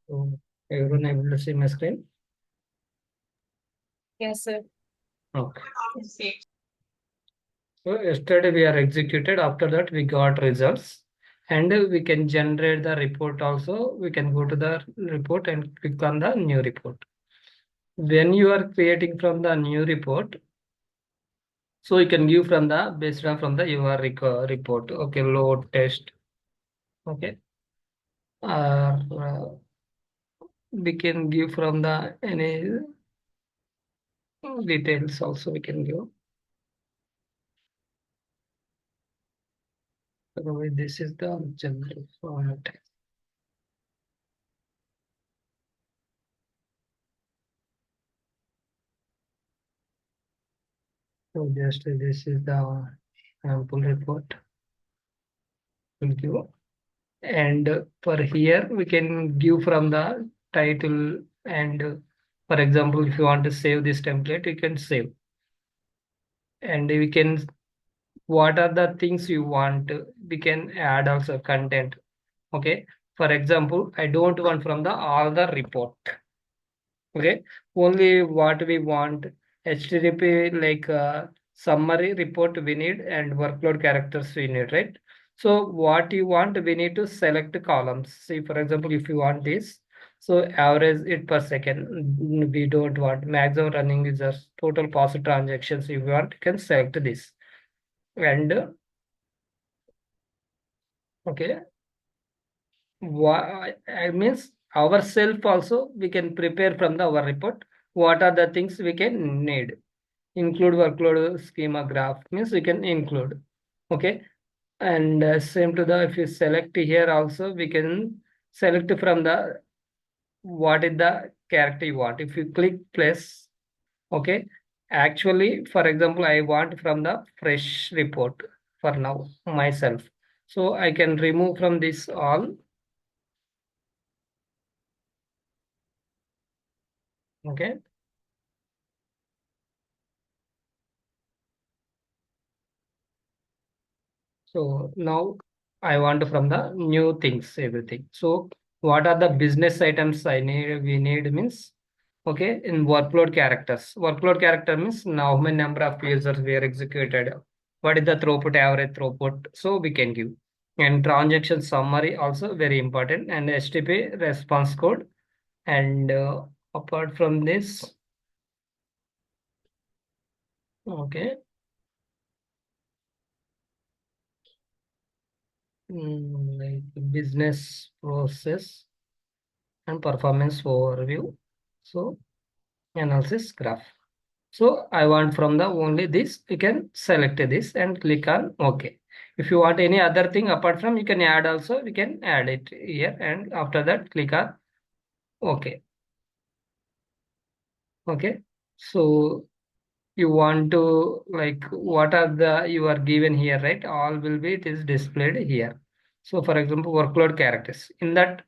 So everyone able to see my screen? Yes, sir. Okay. So yesterday we are executed. After that we got results, and we can generate the report also. We can go to the report and click on the new report. When you are creating from the new report, so you can give from the based on from the your report. Okay, load test. Okay, we can give from the any details also we can give. Otherwise, this is the general format. So just this is the sample report will give. And for here we can give from the title, and for example if you want to save this template you can save, and we can what are the things you want, we can add also content. Okay, for example I don't want from the all the report. Okay, only what we want, HTTP like summary report we need and workload characters we need, right? So what you want, we need to select columns. See, for example, if you want this, so average it per second, we don't want maximum running users, total pass transactions. If you want, you can select this. And okay, I means ourself also we can prepare from the our report. What are the things we can need? Include workload schema graph means we can include. Okay, and same to the if you select here also we can select from the what is the character you want. If you click plus, okay, actually for example I want from the fresh report for now myself, so I can remove from this all. Okay, so now I want from the new things, everything. So what are the business items I need? We need means, okay, in workload characters. Workload character means now how many number of users were executed. What is the throughput, average throughput? So we can give. And transaction summary also very important. And HTTP response code. And apart from this, okay, like business process and performance overview. So analysis graph. So I want from the only this, you can select this and click on OK. If you want any other thing apart from, you can add also, we can add it here, and after that click on OK. Okay. So you want to like what are the you are given here, right? All will be it is displayed here. So for example workload characters, in that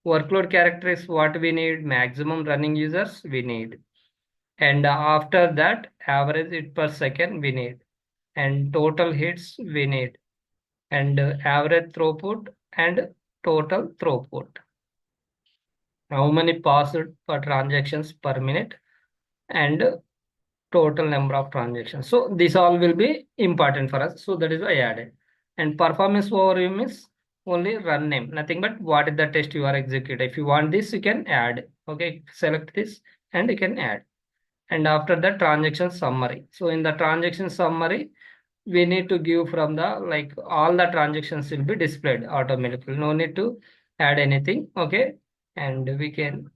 workload character is what we need, maximum running users we need, and after that average it per second we need, and total hits we need, and average throughput and total throughput, how many passed per transactions per minute, and total number of transactions. So this all will be important for us. So that is why I added. And performance overview means only run name, nothing but what is the test you are executing. If you want this, you can add. Okay, select this and you can add. And after that transaction summary. So in the transaction summary, we need to give from the like all the transactions will be displayed automatically. No need to add anything. Okay, and we can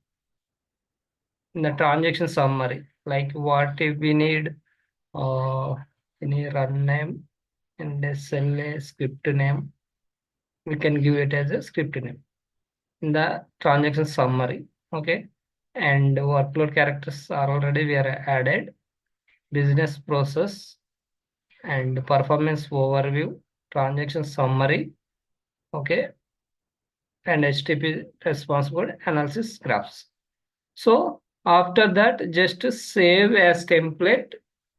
in the transaction summary like what if we need any run name and SLA script name, we can give it as a script name in the transaction summary. Okay, and workload characters are already we are added, business process and performance overview, transaction summary. Okay, and HTTP response code analysis graphs. So after that, just save as template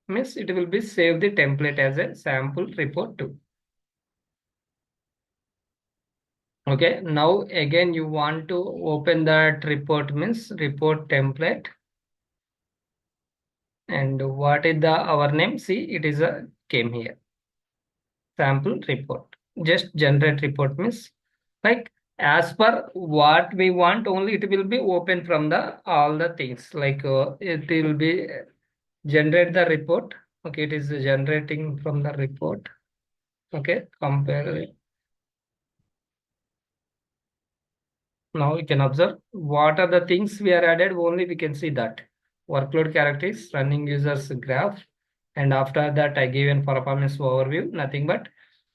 means it will be save the template as a sample report too. Okay, now again you want to open that report, means report template. And what is the our name? See, it is a came here. Sample report. Just generate report means like as per what we want only it will be open from the all the things like it will be generate the report. Okay, it is generating from the report. Okay, compare. Now you can observe what are the things we are added. Only we can see that workload characteristics, running users graph, and after that I given performance overview. Nothing but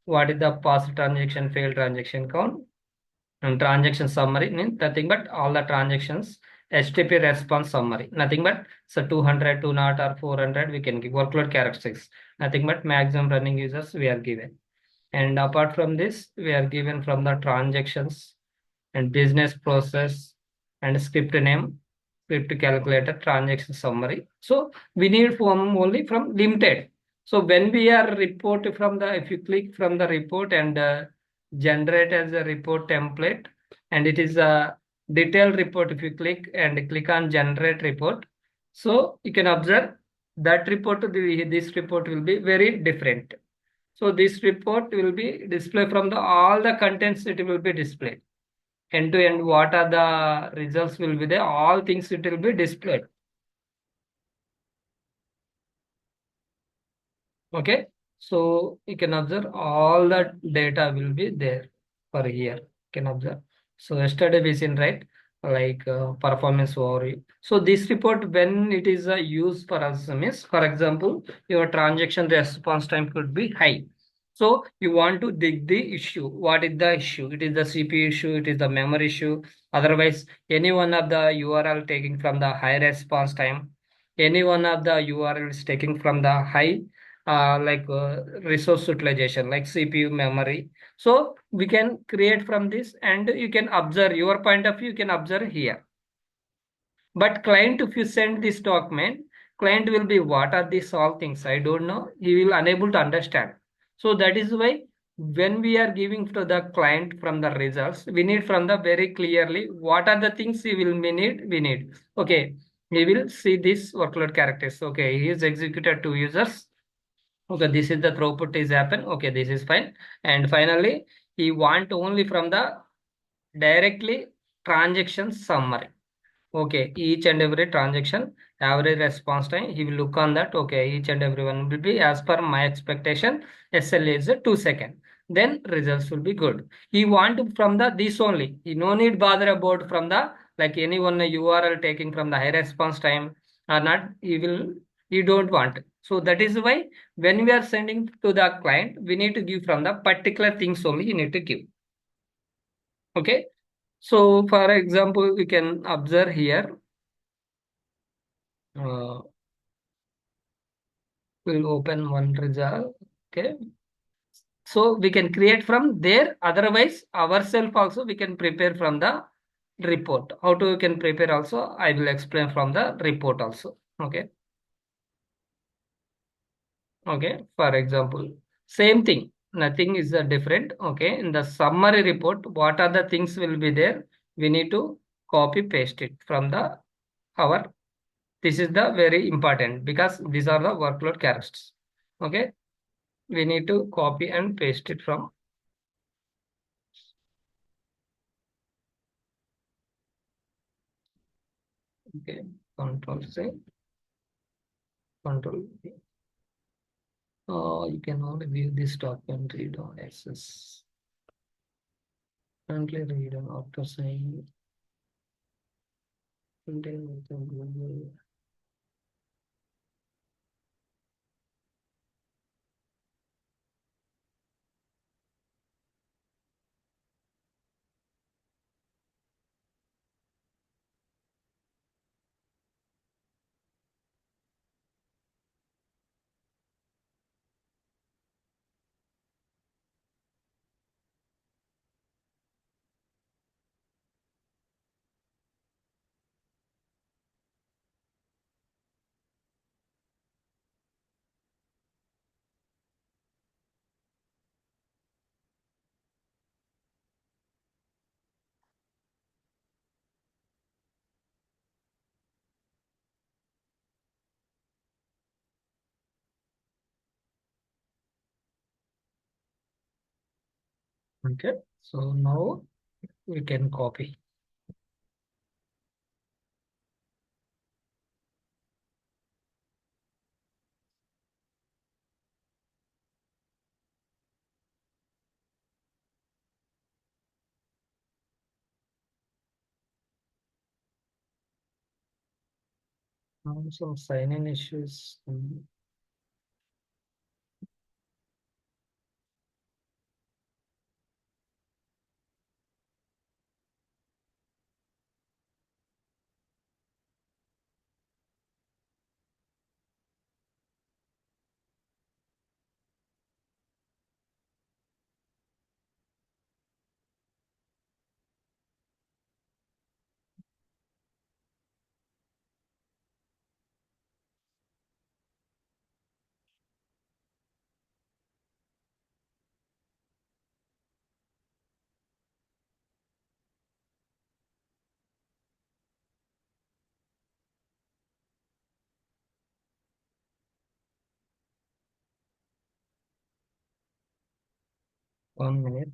what is the past transaction, failed transaction count, and transaction summary means nothing but all the transactions. HTTP response summary, nothing but so 200, 200 or 400 we can give workload characteristics. Nothing but maximum running users we are given. And apart from this, we are given from the transactions and business process and script name, script calculator, transaction summary. So we need from only from limited. So when we are report from the, if you click from the report and generate as a report template, and it is a detailed report. If you click on generate report, so you can observe that report, this report will be very different. So this report will be displayed from the all the contents, it will be displayed end to end. What are the results will be there, all things it will be displayed. Okay, so you can observe all the data will be there for here. You can observe. So yesterday we seen, right, like performance overview. So this report when it is used for us means, for example, your transaction response time could be high. So you want to dig the issue. What is the issue? It is the CPU issue, it is the memory issue. Otherwise, any one of the URL taking from the high response time, any one of the URL is taking from the high resource utilization like CPU memory. So we can create from this and you can observe your point of view, you can observe here. But client, if you send this document, client will be what are these all things? I don't know. He will unable to understand. So that is why when we are giving to the client from the results, we need from the very clearly what are the things he will need. We need. Okay, he will see this workload characters. Okay, he is executed to users. Okay, this is the throughput is happen. Okay, this is fine. And finally, he want only from the directly transaction summary. Okay, each and every transaction, average response time, he will look on that. Okay, each and every one will be as per my expectation. SL is 2 seconds. Then results will be good. He want from the this only. He no need bother about from the like anyone URL taking from the high response time or not. He don't want. So that is why when we are sending to the client, we need to give from the particular things only. You need to give. Okay. So for example, we can observe here. Uh, we'll open one result. Okay, so we can create from there. Otherwise ourselves also we can prepare from the report. How to we can prepare also I will explain from the report also. Okay. Okay, for example, same thing, nothing is different. Okay, in the summary report what are the things will be there, we need to copy paste it from the our. This is the very important because these are the workload characteristics. Okay, we need to copy and paste it from. Okay, control C, control V. You can only view this document, read on access. Currently read on after saying contain with the Google. Okay, so now we can copy. Some sign-in issues. One minute.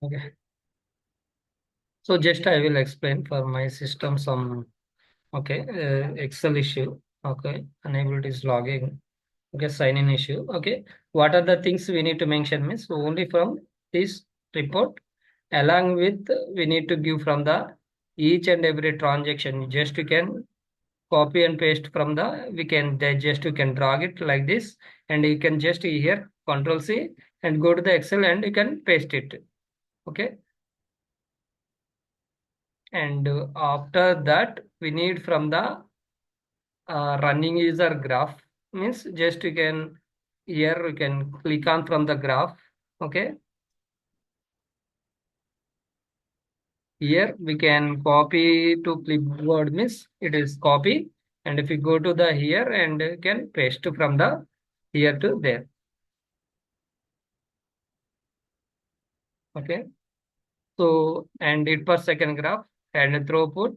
Okay. So just I will explain for my system some, okay, Excel issue. Okay, unable is logging. Okay, sign in issue. Okay, what are the things we need to mention means only from this report, along with we need to give from the each and every transaction. Just you can copy and paste from the, we can just you can drag it like this, and you can just here Control C and go to the Excel and you can paste it. Okay, and after that we need from the running user graph, means just you can here you can click on from the graph. Okay, here we can copy to clipboard, means it is copy, and if you go to the here and you can paste from the here to there. Okay, so and it per second graph and throughput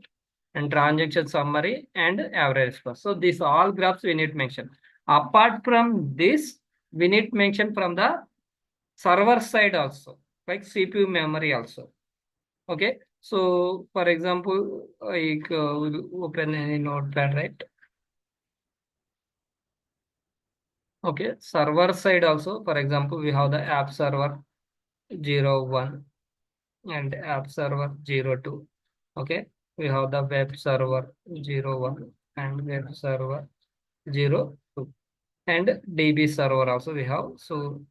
and transaction summary and average response. So these all graphs we need mention. Apart from this, we need mention from the server side also, like CPU memory also. Okay, so for example, like we'll open any notepad, right? Okay, server side also, for example, we have the app server 01 and app server 02. Okay, we have the web server 01 and web server 02, and DB server also we have. So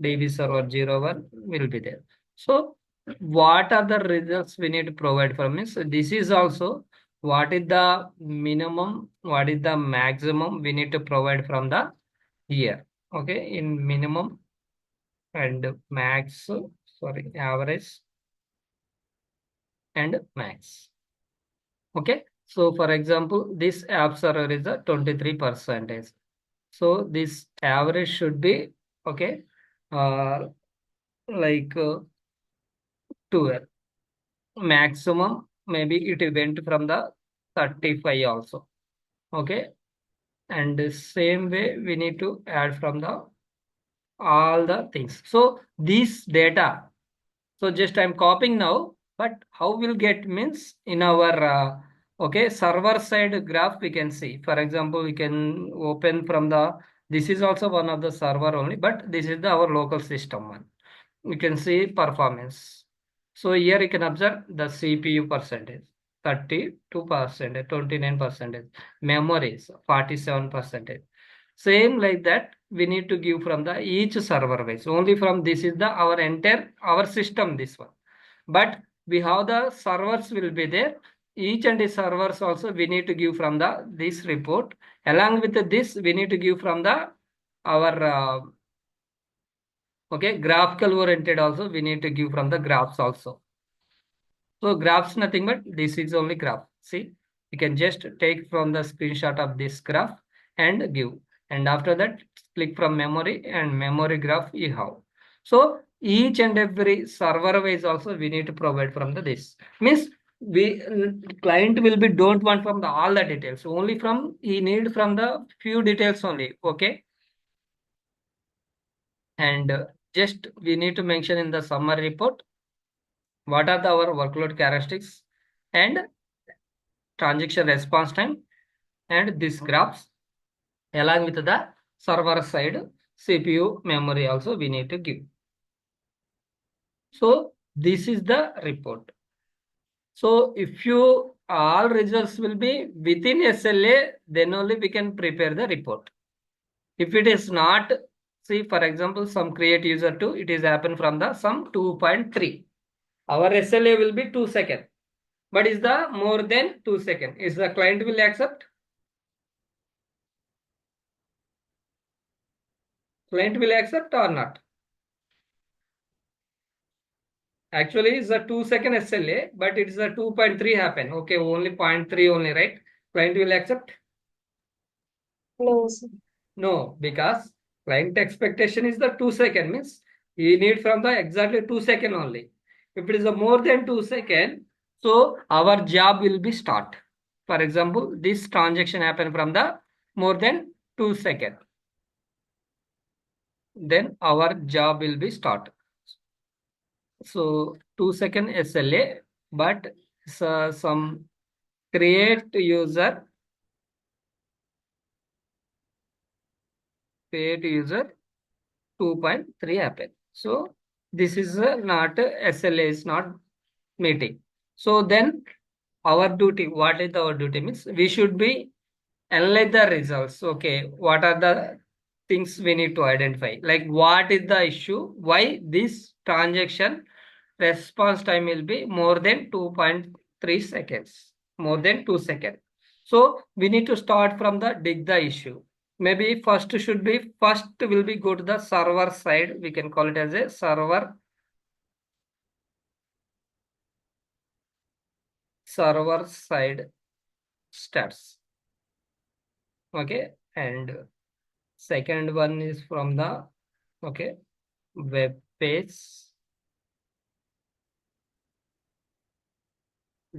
DB server 01 will be there. So what are the results we need to provide for means this is also what is the minimum, what is the maximum we need to provide from the here. Okay, in minimum and max, sorry, average and max. Okay, so for example, this app server is a 23%. So this average should be okay, uh, like 12. Maximum maybe it went from the 35 also. Okay, and the same way we need to add from the all the things. So this data, so just I'm copying now, but how we'll get means in our okay server side graph we can see. For example, we can open from the, this is also one of the server only, but this is the our local system one. We can see performance. So here you can observe the CPU percentage 32%, 29%, memory is 47%. Same like that, we need to give from the each server wise. Only from this is the our entire our system this one. But we have the servers will be there. Each and the servers also we need to give from the this report. Along with this, we need to give from the our Okay, graphical oriented also we need to give from the graphs also. So graphs nothing but this is only graph. See, you can just take from the screenshot of this graph and give. And after that, click from memory and memory graph you have. So each and every server wise also we need to provide from the this. Means we client will be don't want from the all the details. Only from he need from the few details only. Okay. And just we need to mention in the summary report what are our workload characteristics and transaction response time and these graphs along with the server side CPU memory also we need to give. So this is the report. So if you all results will be within SLA, then only we can prepare the report. If it is not, see for example, some create user 2, it is happen from the some 2.3. Our SLA will be 2 seconds. But is the more than 2 seconds? Is the client will accept? Client will accept or not? Actually, it's a 2 second SLA, but it's a 2.3 happen. Okay, only 0.3 only, right? Client will accept? No, sir. No, because client expectation is the 2 second means he need from the exactly 2 second only. If it is a more than 2 second, so our job will be start. For example, this transaction happen from the more than 2 second. Then our job will be start. So 2 second SLA, but some create user 2.3 happen. So this is not SLA is not meeting. So then our duty, what is our duty means we should be analyze the results. Okay, what are the things we need to identify? Like what is the issue? Why this transaction response time will be more than 2.3 seconds, more than 2 seconds. So we need to start from the dig the issue. Maybe first will be go to the server side. We can call it as a server side stats. Okay, and second one is from the okay web page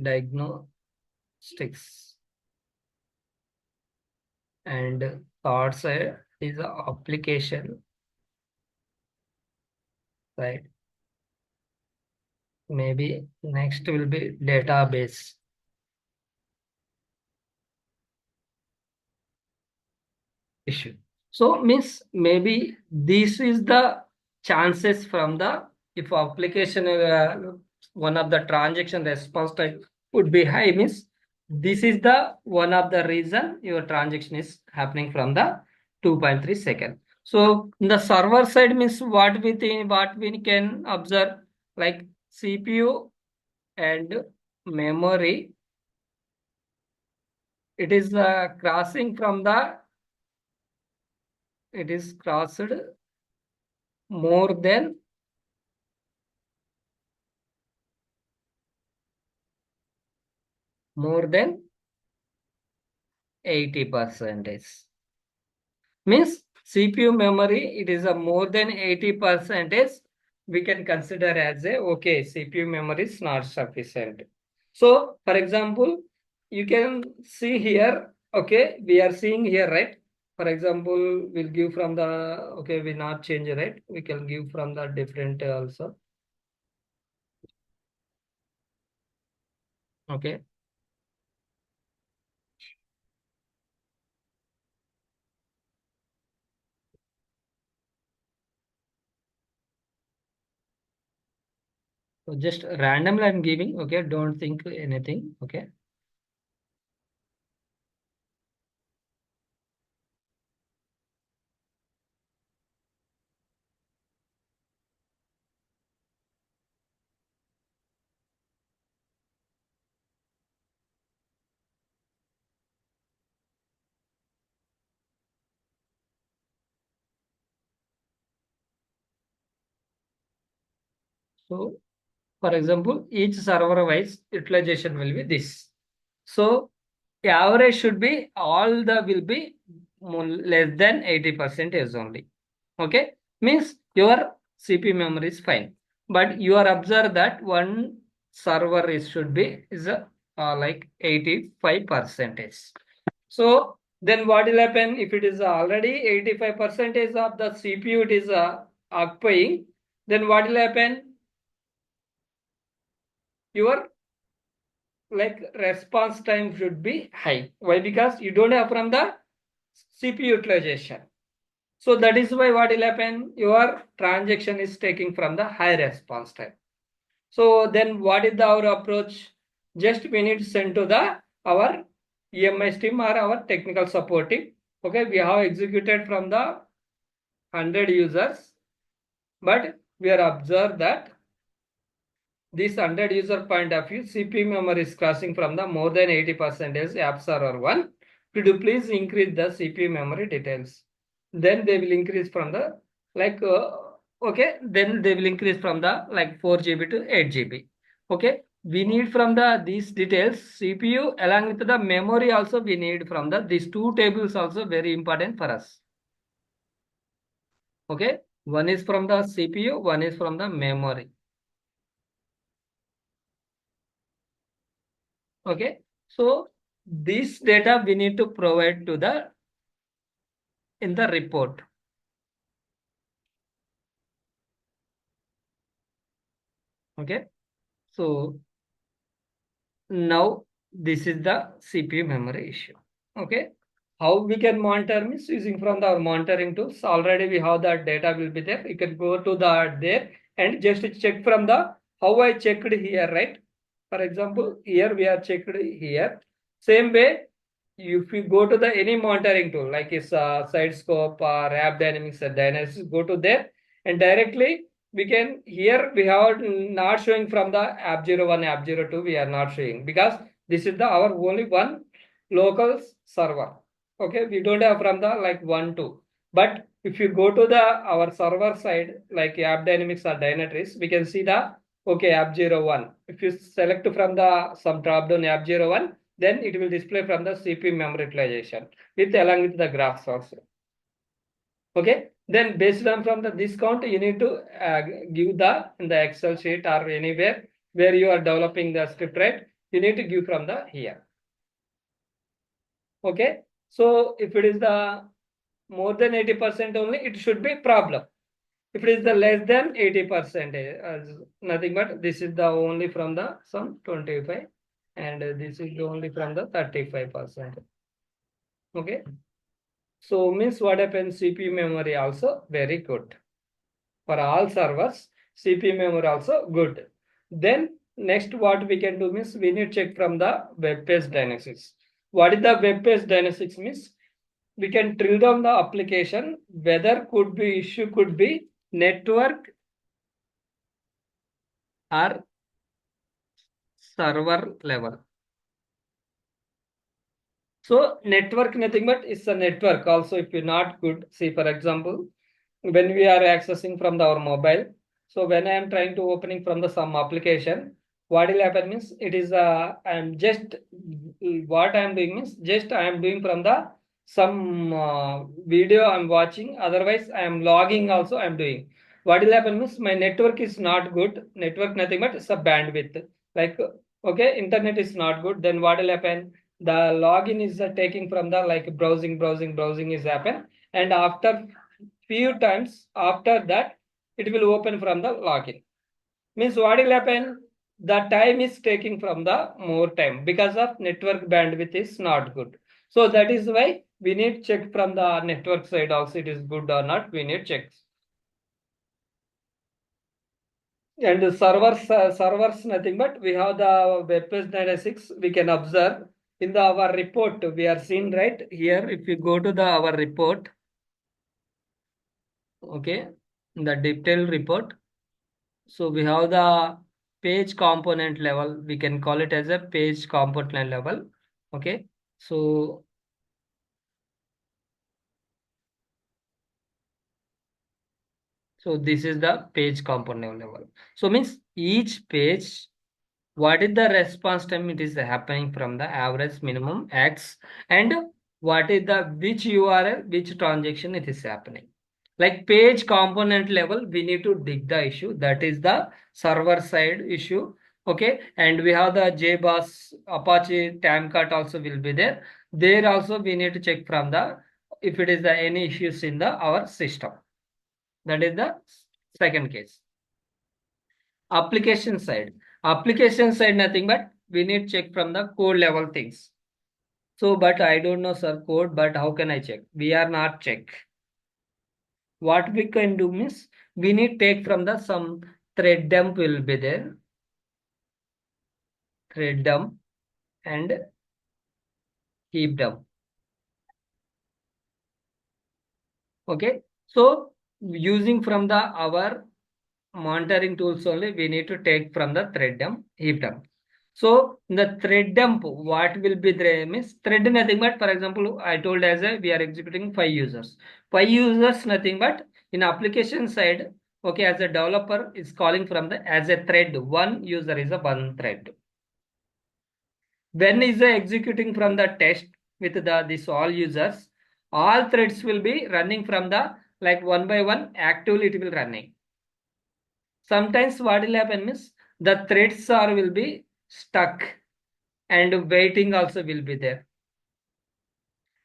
diagnostics, and third side is the application side. Maybe next will be database issue. So means maybe this is the chances from the if application one of the transaction response time would be high means this is the one of the reason your transaction is happening from the 2.3 second. So in the server side means what we think what we can observe like CPU and memory, it is crossing from the it is crossed more than more than 80 percentage means CPU memory it is a more than 80 percentage we can consider as a okay CPU memory is not sufficient. So for example you can see here okay we are seeing here right. For example we'll give from the okay we not change right we can give from the different also. Okay, so just randomly I'm giving okay don't think anything. Okay, So for example, each server wise utilization will be this. So average should be all the will be less than 80% only. Okay, means your CPU memory is fine, but you are observe that one server is should be is like 85 percentage. So then what will happen if it is already 85 percentage of the CPU it is occupying? Then what will happen? Your like response time should be high. Why? Because you don't have from the CPU utilization. So that is why what will happen? Your transaction is taking from the high response time. So then what is our approach? Just we need to send to the our EMS team or our technical support team. Okay, we have executed from the 100 users, but we are observed that this 100 user point of view, CPU memory is crossing from the more than 80% app server 1. Could you please increase the CPU memory details? Then they will increase from the like okay, then they will increase from the like 4 GB to 8 GB. Okay, we need from the these details CPU along with the memory also we need from the these two tables also very important for us. Okay, one is from the CPU, one is from the memory. Okay, so this data we need to provide to the in the report. Okay, so now this is the CPU memory issue. Okay, how we can monitor means using from our monitoring tools. Already we have that data will be there. You can go to the there and just check from the how I checked here, right? For example, here we are checked here. Same way, if you go to the any monitoring tool like is Sidescope or App Dynamics or Dynamics, go to there and directly we can here we have not showing from the app 01 app 02 we are not showing because this is the our only one local server. Okay, we don't have from the like 1 2, but if you go to the our server side like App Dynamics or Dynatrace, we can see the okay app 01. If you select from the some drop down app 01, then it will display from the CPU memory utilization with along with the graphs also. Okay, then based on from the discount, you need to give the in the Excel sheet or anywhere where you are developing the script, right? You need to give from the here. Okay, so if it is the more than 80% only, it should be problem. If it is the less than 80%, nothing but this is the only from the some 25 and this is only from the 35%. Okay, so means what happens? CPU memory also very good for all servers. CPU memory also good. Then next what we can do means we need to check from the web page dynamics. What is the web page dynamics means? We can drill down the application whether could be issue could be network or server level. So network nothing but it's a network also if you're not good. See for example, when we are accessing from our mobile. So when I am trying to opening from the some application, what will happen means it is I'm just what I am doing means just I am doing from the some video I'm watching. Otherwise, I am logging also I'm doing. What will happen means my network is not good. Network nothing but it's a bandwidth. Like okay, internet is not good. Then what will happen? The login is taking from the like browsing is happen, and after few times after that it will open from the login. Means what will happen? The time is taking from the more time because of network bandwidth is not good. So that is why we need check from the network side also it is good or not. We need checks. And the servers nothing but we have the web page 96 we can observe in the our report we are seeing right here if you go to the our report. Okay, in the detailed report. So we have the page component level. We can call it as a page component level. Okay. So So this is the page component level. So means each page, what is the response time it is happening from the average minimum X, and what is the which URL, which transaction it is happening. Like page component level, we need to dig the issue. That is the server side issue. Okay. And we have the JBoss, Apache, Timecart also will be there. There also we need to check from the, if it is the any issues in the our system. That is the second case. Application side. Application side, nothing but we need check from the code level things. So, but I don't know, sir, code, but how can I check? We are not check. What we can do means we need take from the some thread dump will be there. Thread dump and heap dump. Okay. So using from the our monitoring tools only, we need to take from the thread dump, heap dump. So the thread dump, what will be there means thread nothing but, for example, I told as a we are executing 5 users. 5 users nothing but in application side, okay, as a developer is calling from the as a thread, one user is a one thread. When is the executing from the test with the this all threads will be running from the like one by one actively it will running. Sometimes what will happen means the threads are will be stuck and waiting also will be there.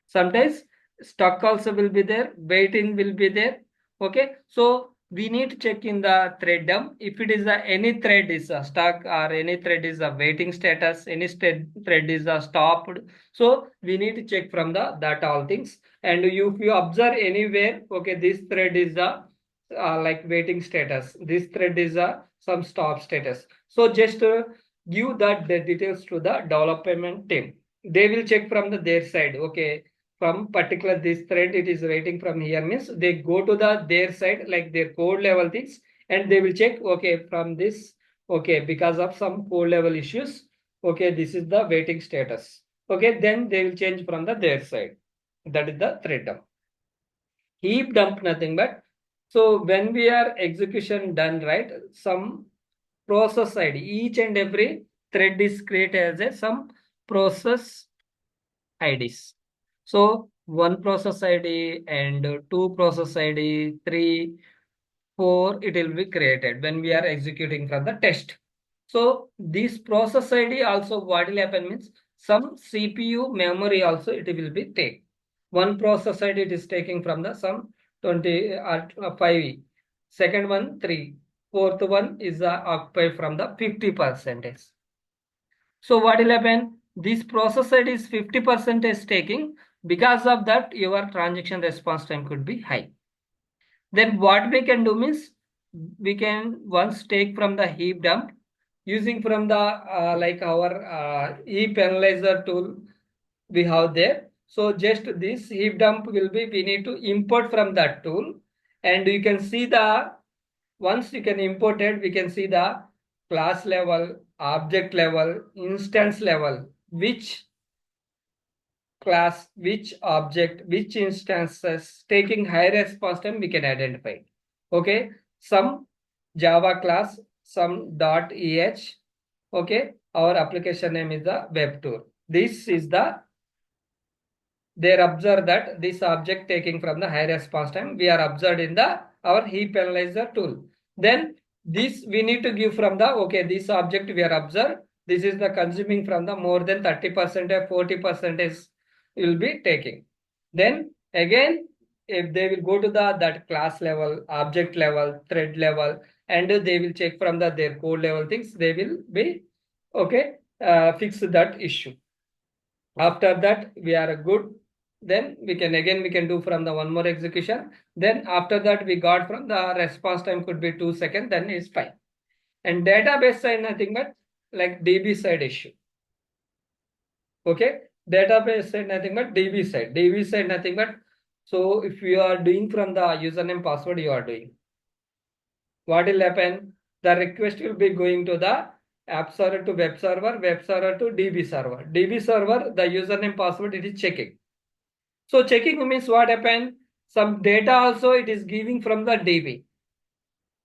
Sometimes stuck also will be there, waiting will be there. Okay, so we need to check in the thread dump if it is any thread is stuck or any thread is a waiting status, any thread is stopped. So we need to check from the that all things. And if you observe anywhere, okay, this thread is a like waiting status, this thread is a some stop status. So just give that the details to the development team. They will check from the their side. Okay, from particular this thread it is waiting from here means they go to the their side like their code level things, and they will check, okay, from this, okay, because of some code level issues, okay, this is the waiting status. Okay, then they will change from the their side. That is the thread dump. Heap dump nothing but, so when we are execution done, right, some process ID, each and every thread is created as a some process IDs. So one process ID and two process ID, three, four, it will be created when we are executing from the test. So this process ID also what will happen means some CPU memory also it will be take. One process ID it is taking from the some 20 or 5. Second one 3. Fourth one is occupied from the 50%. So what will happen? This process ID is 50% is taking. Because of that, your transaction response time could be high. Then what we can do means we can once take from the heap dump using from the like our heap analyzer tool we have there. So just this heap dump will be we need to import from that tool, and you can see the once you can import it, we can see the class level, object level, instance level, which class, which object, which instances taking high response time we can identify. Okay, some Java class, some .eh. Okay, our application name is the web tool. This is the they observe that this object taking from the high response time we are observed in the our heap analyzer tool. Then this we need to give from the, okay, this object we are observed, this is the consuming from the more than 30% or 40% is will be taking. Then again if they will go to the that class level, object level, thread level, and they will check from the their code level things, they will be okay, fix that issue. After that we are good, then we can again we can do from the one more execution. Then after that we got from the response time could be 2 seconds, then is fine. And database side nothing but like DB side issue. Okay, database side nothing but DB side nothing but, so if you are doing from the username password you are doing, what will happen, the request will be going to the app server to web server to DB server, the username password it is checking. So checking means what happened? Some data also it is giving from the DB.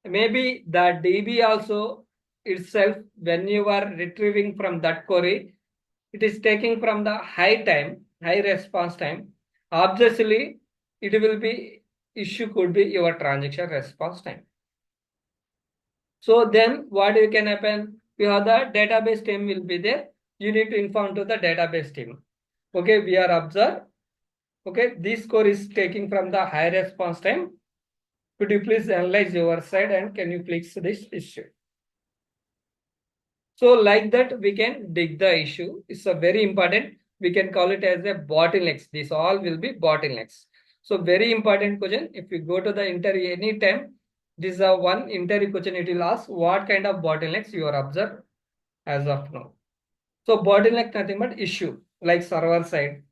maybe the DB also itself, when you are retrieving from that query, it is taking from the high response time. Obviously, it will be issue could be your transaction response time. So then what you can happen? You have the database team will be there. You need to inform to the database team. Okay, we are observed. Okay, this score is taking from the high response time. Could you please analyze your side and can you fix this issue? So like that, we can dig the issue. It's a very important. We can call it as a bottlenecks. This all will be bottlenecks. So very important question. If you go to the interview anytime, this is a one interview question. It will ask what kind of bottlenecks you are observed as of now. So bottleneck nothing but issue like server side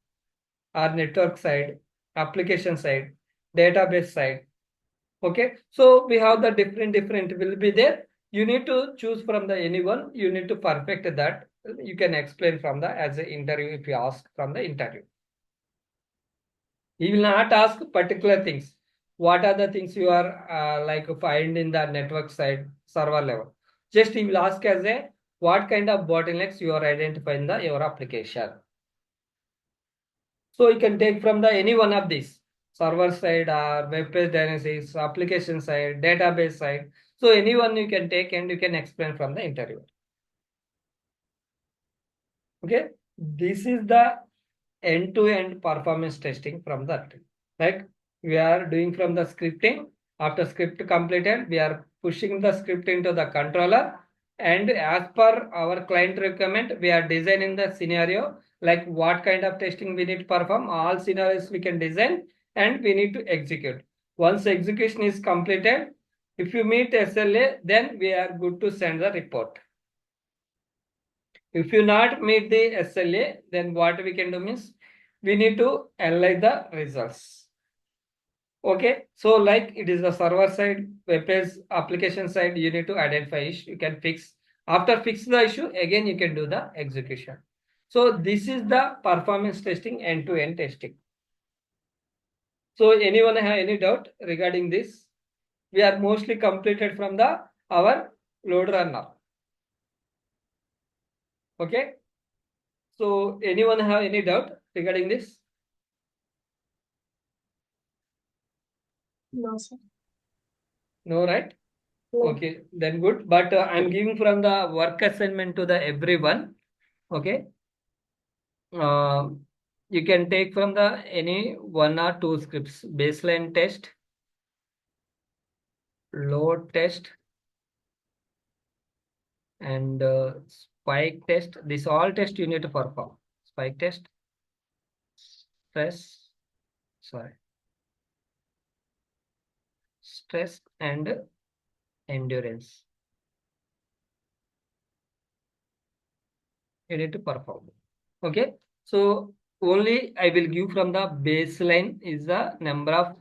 or network side, application side, database side. Okay, so we have the different will be there. You need to choose from the anyone. You need to perfect that. You can explain from the as an interview if you ask from the interview. He will not ask particular things. What are the things you are like find in the network side server level? Just he will ask as a what kind of bottlenecks you are identifying in the your application. So you can take from the any one of these server side or web page dynamics, application side, database side. So anyone you can take and you can explain from the interview. Okay, this is the end-to-end performance testing from that. Right, we are doing from the scripting. After script completed, we are pushing the script into the controller. And as per our client requirement, we are designing the scenario like what kind of testing we need to perform. All scenarios we can design and we need to execute. Once execution is completed, if you meet SLA, then we are good to send the report. If you not meet the SLA, then what we can do means we need to analyze the results. Okay, so like it is the server side, web page, application side, you need to identify issue. You can fix. After fix the issue, again you can do the execution. So this is the performance testing, end-to-end testing. So anyone have any doubt regarding this? We are mostly completed from the our load runner. Okay. So anyone have any doubt regarding this? No, sir. No, right? No. Okay, then good. But I'm giving from the work assignment to the everyone. Okay. Uh, you can take from the any one or two scripts: baseline test, load test, and spike test. This all test you need to perform. Spike test, stress, sorry, stress and endurance. You need to perform. Okay, so only I will give from the baseline is the number of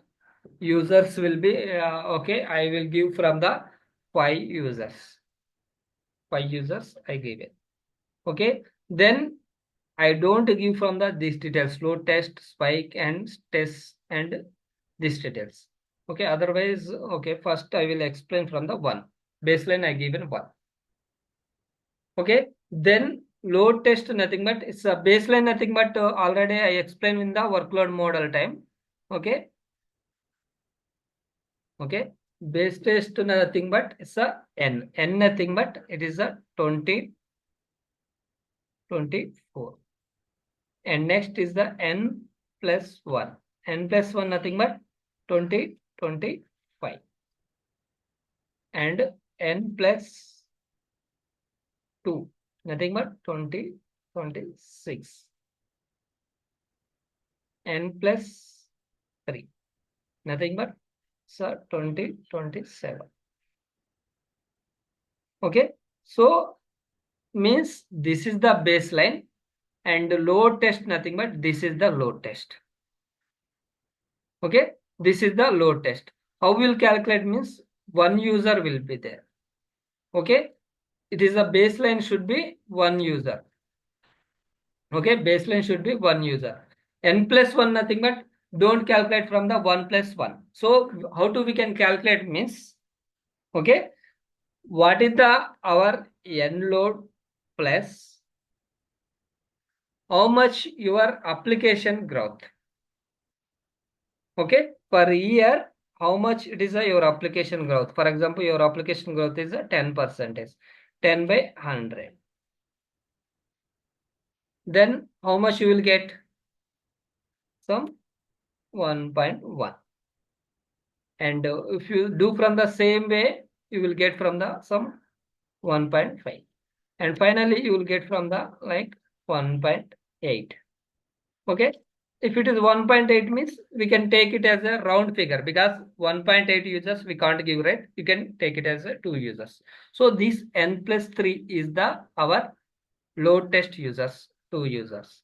users will be okay. I will give from the 5 users. 5 users I give it. Okay, then I don't give from the these details load test, spike, and test and these details. Okay, otherwise, okay, first I will explain from the one baseline I given one. Okay, then load test nothing but it's a baseline nothing but already I explained in the workload model time. Okay, okay, base test nothing but it's a n nothing but it is a 20 24 and next is the n plus 1 n plus 1 nothing but 20 25 and n plus 2 nothing but 20 26 n plus 3 nothing but so 20 27. Okay, so means this is the baseline and the load test nothing but this is the load test. Okay, this is the load test. How we'll calculate means one user will be there. Okay, it is a baseline should be one user. Okay, baseline should be one user. N plus 1 nothing but don't calculate from the 1 plus 1. So how do we can calculate means Okay. What is the our n load plus how much your application growth? Okay. Per year, how much it is your application growth? For example, your application growth is a 10%, 10 by 100. Then how much you will get? Some 1.1. And if you do from the same way, you will get from the some 1.5. And finally, you will get from the like 1.8. Okay. If it is 1.8 means we can take it as a round figure because 1.8 users we can't give, right? You can take it as a 2 users. So this n plus 3 is the our load test users, 2 users.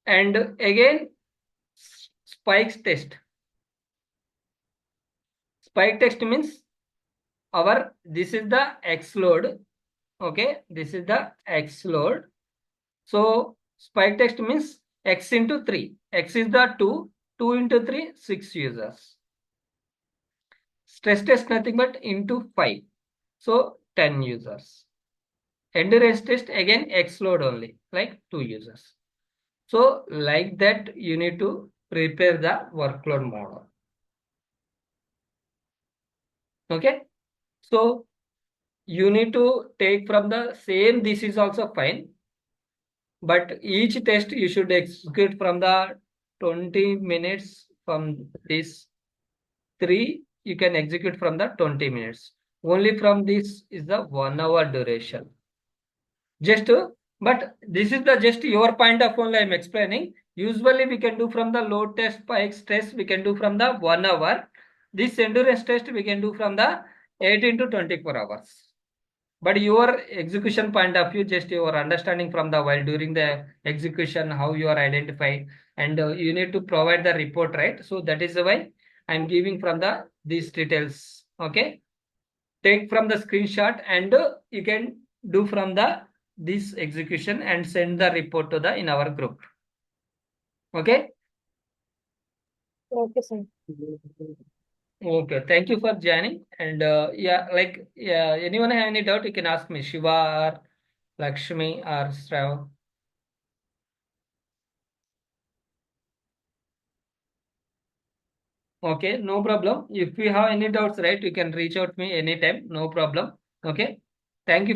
And again, spikes test. Spike test means our this is the X load. Okay, this is the X load. So spike test means X into 3. X is the 2. 2 into 3, 6 users. Stress test nothing but into 5. So 10 users. Endurance test again X load only, like 2 users. So like that you need to prepare the workload model. Okay. So you need to take from the same, this is also fine. But each test you should execute from the 20 minutes from this 3, you can execute from the 20 minutes. Only from this is the 1 hour duration. Just, but this is the just your point of only I'm explaining. Usually we can do from the load test, spikes test, we can do from the 1 hour. This endurance test we can do from the 18 to 24 hours. But your execution point of view, just your understanding from the while during the execution, how you are identified, and you need to provide the report, right? So that is why I'm giving from the these details. Okay, take from the screenshot and you can do from the this execution and send the report to the in our group. Okay. Okay, sir. Okay. Thank you for joining. And yeah, like yeah, anyone have any doubt, you can ask me, Shiva or Lakshmi or Strav. Okay, no problem. If you have any doubts, right, you can reach out to me anytime. No problem. Okay. Thank you.